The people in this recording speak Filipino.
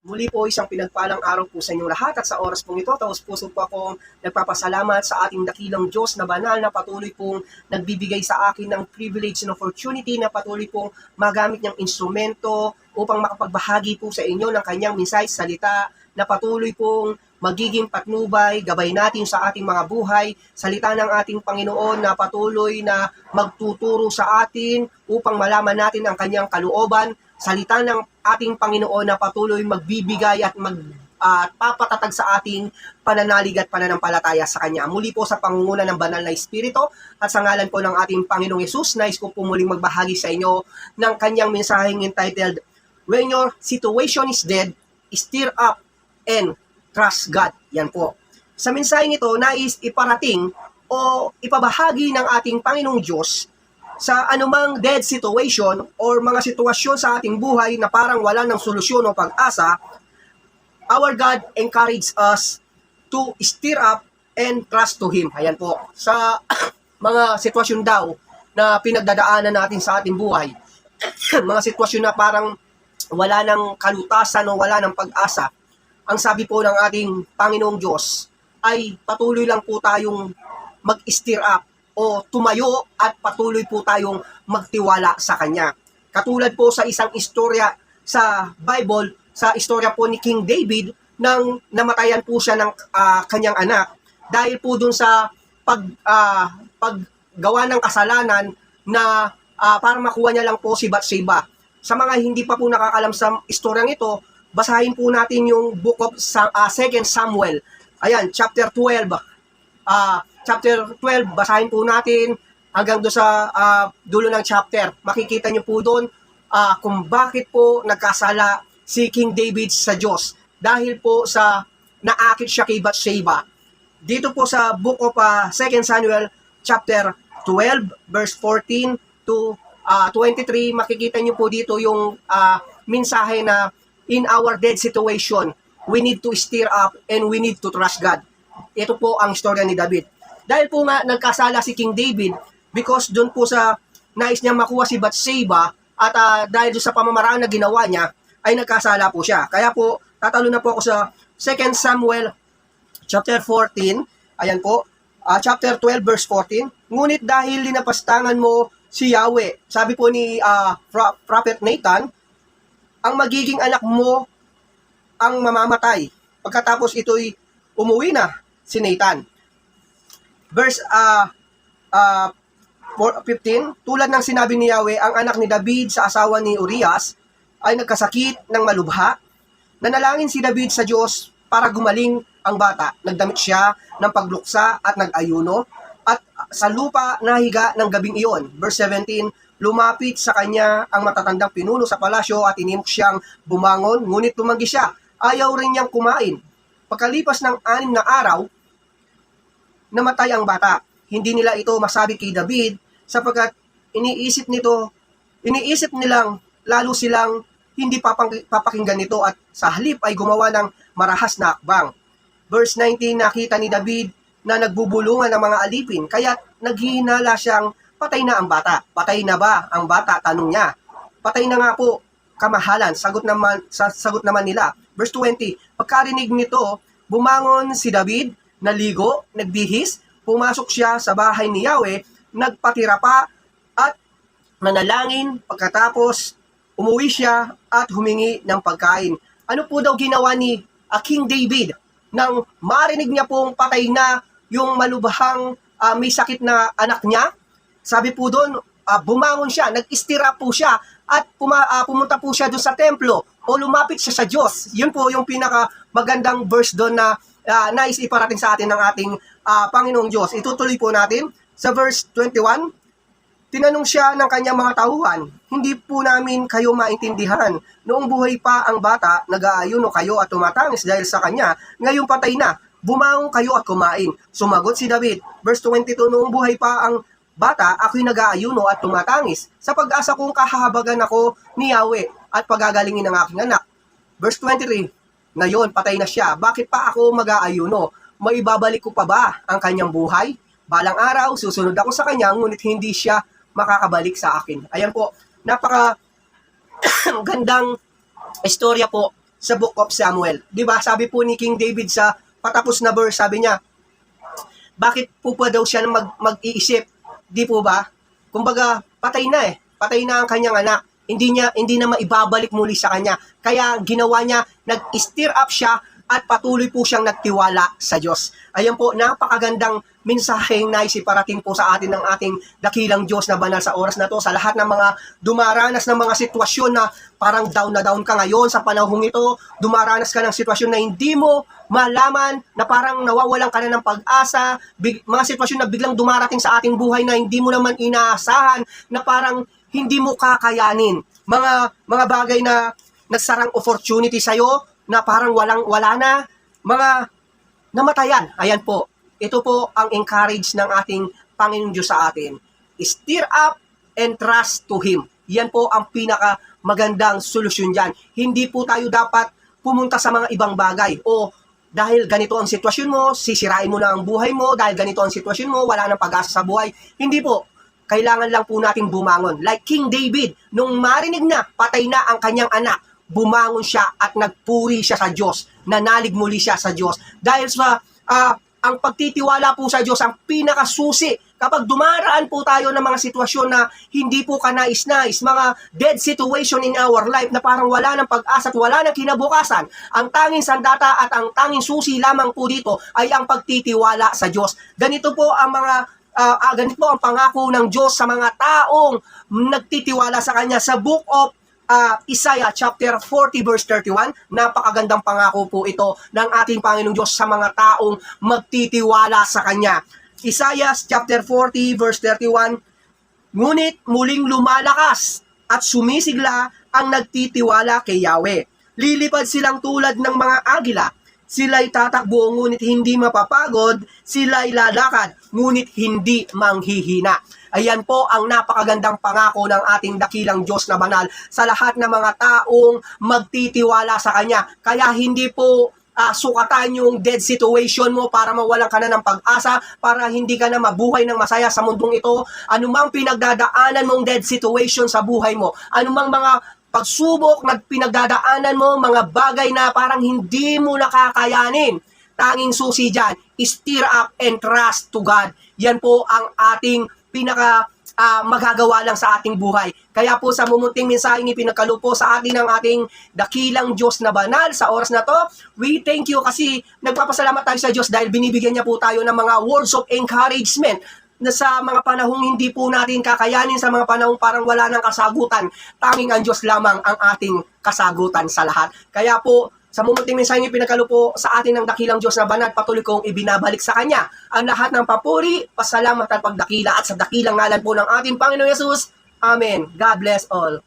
Muli po isang pinagpalang araw po sa inyong lahat at sa oras pong ito, taos puso po akong nagpapasalamat sa ating dakilang Diyos na banal na patuloy pong nagbibigay sa akin ng privilege and opportunity na patuloy pong magamit niyang instrumento upang makapagbahagi po sa inyo ng kanyang mensahe salita na patuloy pong magiging patnubay, gabay natin sa ating mga buhay, salita ng ating Panginoon na patuloy na magtuturo sa atin upang malaman natin ang kanyang kalooban, salita ng ating Panginoon na patuloy magbibigay at papatatag sa ating pananalig at pananampalataya sa Kanya. Muli po sa pangunguna ng banal na Espiritu at sa ngalan po ng ating Panginoong Yesus, nais ko po muling magbahagi sa inyo ng kanyang mensaheng entitled, When Your Situation is Dead, Stir Up and Trust God. Yan po. Sa mensaheng ito, nais iparating o ipabahagi ng ating Panginoong Diyos sa anumang dead situation or mga sitwasyon sa ating buhay na parang wala ng solusyon o pag-asa. Our God encourages us to stir up and trust to Him. Ayan po. Sa mga sitwasyon daw na pinagdadaanan natin sa ating buhay, mga sitwasyon na parang wala ng kalutasan o wala ng pag-asa, ang sabi po ng ating Panginoong Diyos ay patuloy lang po tayong mag-stir up o tumayo at patuloy po tayong magtiwala sa Kanya. Katulad po sa isang istorya sa Bible, sa istorya po ni King David, nang namatayan po siya ng kanyang anak dahil po dun sa paggawa ng kasalanan na para makuha niya lang po si Bathsheba. Sa mga hindi pa po nakakalam sa istoryang ito, basahin po natin yung book of 2 Samuel. Ayan, chapter 12. Chapter 12, basahin po natin hanggang doon sa dulo ng chapter. Makikita niyo po doon kung bakit po nagkasala si King David sa Diyos. Dahil po sa naakit siya kay Bathsheba. Dito po sa book of 2 Samuel chapter 12, verse 14 to 23, makikita niyo po dito yung mensahe na in our dead situation, we need to stir up and we need to trust God. Ito po ang istorya ni David. Dahil po nga nagkasala si King David because doon po sa nais niya makuha si Bathsheba at dahil doon sa pamamaraan na ginawa niya ay nagkasala po siya. Kaya po tatalo na po ako sa 2 Samuel chapter 14. Ayan po, chapter 12 verse 14. Ngunit dahil linapastangan mo si Yahweh, sabi po ni Prophet Nathan, ang magiging anak mo ang mamamatay. Pagkatapos ito'y umuwi na si Nathan. Verse 15, tulad ng sinabi ni Yahweh, ang anak ni David sa asawa ni Urias ay nagkasakit ng malubha. Nanalangin si David sa Diyos para gumaling ang bata. Nagdamit siya ng pagluksa at nag-ayuno at sa lupa nahiga ng gabing iyon. Verse 17, lumapit sa kanya ang matatandang pinuno sa palasyo at inimok siyang bumangon, ngunit tumanggi siya. Ayaw rin niyang kumain. Pagkalipas ng 6 na araw, namatay ang bata. Hindi nila ito masabi kay David sapagkat iniisip nilang lalo silang hindi papakinggan nito at sa halip ay gumawa ng marahas na akbang. Verse 19, nakita ni David na nagbubulungan ng mga alipin kaya naghihinala siyang patay na ang bata. Patay na ba ang bata? Tanong niya. Patay na nga po, kamahalan. Sagot naman nila. Verse 20, pagkarinig nito, bumangon si David, naligo, nagbihis, pumasok siya sa bahay ni Yahweh, nagpatira pa at nanalangin. Pagkatapos, umuwi siya at humingi ng pagkain. Ano po daw ginawa ni King David nang marinig niya pong patay na yung malubhang may sakit na anak niya? Sabi po doon, bumangon siya, nag-istira po siya at pumunta po siya doon sa templo o lumapit siya sa Diyos. Yun po yung pinaka magandang verse doon na nais iparating sa atin ng ating Panginoong Diyos. Itutuloy po natin sa verse 21. Tinanong siya ng kanyang mga tauhan, hindi po namin kayo maintindihan. Noong buhay pa ang bata, nag-aayuno kayo at tumatangis dahil sa kanya. Ngayon patay na, bumangon kayo at kumain. Sumagot si David. Verse 22, noong buhay pa ang bata, ako'y nag-aayuno at tumatangis sa pag-asa kong kahahabagan ako ni Yahweh at pagagalingin ng aking anak. Verse 23, ngayon patay na siya, bakit pa ako mag-aayuno? Maibabalik ko pa ba ang kanyang buhay? Balang araw, susunod ako sa kanya, ngunit hindi siya makakabalik sa akin. Ayan po, napaka gandang istorya po sa Book of Samuel. Di ba? Sabi po ni King David sa patapos na verse, sabi niya, bakit po pa daw siya mag-iisip? Di po ba? Kumbaga, patay na eh. Patay na ang kanyang anak. Hindi na maibabalik muli sa kanya. Kaya ginawa niya, nag-stir up siya at patuloy po siyang nagtiwala sa Diyos. Ayan po, napakagandang mensaheng naisiparating po sa atin ng ating dakilang Diyos na banal sa oras na to, sa lahat ng mga dumaranas ng mga sitwasyon na parang down na down ka ngayon sa panahong ito, dumaranas ka ng sitwasyon na hindi mo malaman, na parang nawawalan ka na ng pag-asa, mga sitwasyon na biglang dumarating sa ating buhay na hindi mo naman inaasahan, na parang hindi mo kakayanin. Mga bagay na nagsarang opportunity sa'yo, na parang wala na, mga namatayan. Ayan po. Ito po ang encourage ng ating Panginoon Diyos sa atin. Stir up and trust to Him. Yan po ang pinaka magandang solusyon dyan. Hindi po tayo dapat pumunta sa mga ibang bagay. O dahil ganito ang sitwasyon mo, sisirain mo na ang buhay mo. Dahil ganito ang sitwasyon mo, wala nang pag-asa sa buhay. Hindi po. Kailangan lang po nating bumangon. Like King David, nung marinig na, patay na ang kanyang anak, bumangon siya at nagpuri siya sa Diyos. Nanalig muli siya sa Diyos. Dahil sa ang pagtitiwala po sa Diyos ang pinakasusi kapag dumaraan po tayo ng mga sitwasyon na hindi po kanais-nais, mga dead situation in our life na parang wala ng pag-asa at wala ng kinabukasan. Ang tanging sandata at ang tanging susi lamang po dito ay ang pagtitiwala sa Diyos. Ganito po ang ganito po ang pangako ng Diyos sa mga taong nagtitiwala sa Kanya sa Book of Isaiah chapter 40 verse 31. Napakagandang pangako po ito ng ating Panginoong Diyos sa mga taong magtitiwala sa Kanya. Isaiah chapter 40 verse 31, ngunit muling lumalakas at sumisigla ang nagtitiwala kay Yahweh. Lilipad silang tulad ng mga agila. Sila'y tatakbo ngunit hindi mapapagod, sila'y lalakad ngunit hindi manghihina. Ayan po ang napakagandang pangako ng ating dakilang Diyos na banal sa lahat ng mga taong magtitiwala sa Kanya. Kaya hindi po sukatan yung dead situation mo para mawalan ka na ng pag-asa, para hindi ka na mabuhay ng masaya sa mundong ito. Anumang pinagdadaanan mong dead situation sa buhay mo, anumang mga pagsubok na pinagdadaanan mo, mga bagay na parang hindi mo nakakayanin, tanging susi dyan, stir up and trust to God. Yan po ang ating pinaka magagawa lang sa ating buhay. Kaya po sa mumunting mensaheng ipinagkalupo sa atin ng ating dakilang Diyos na banal sa oras na to, we thank you kasi nagpapasalamat tayo sa Diyos dahil binibigyan niya po tayo ng mga words of encouragement na sa mga panahong hindi po natin kakayanin, sa mga panahong parang wala ng kasagutan, tanging ang Diyos lamang ang ating kasagutan sa lahat. Kaya po, sa mumunting mensaheng ipinagkalupo sa atin ng dakilang Diyos na banal, patuloy kong ibinabalik sa Kanya ang lahat ng papuri, pasalamat at pagdakila at sa dakilang ngalan po ng ating Panginoong Yesus. Amen. God bless all.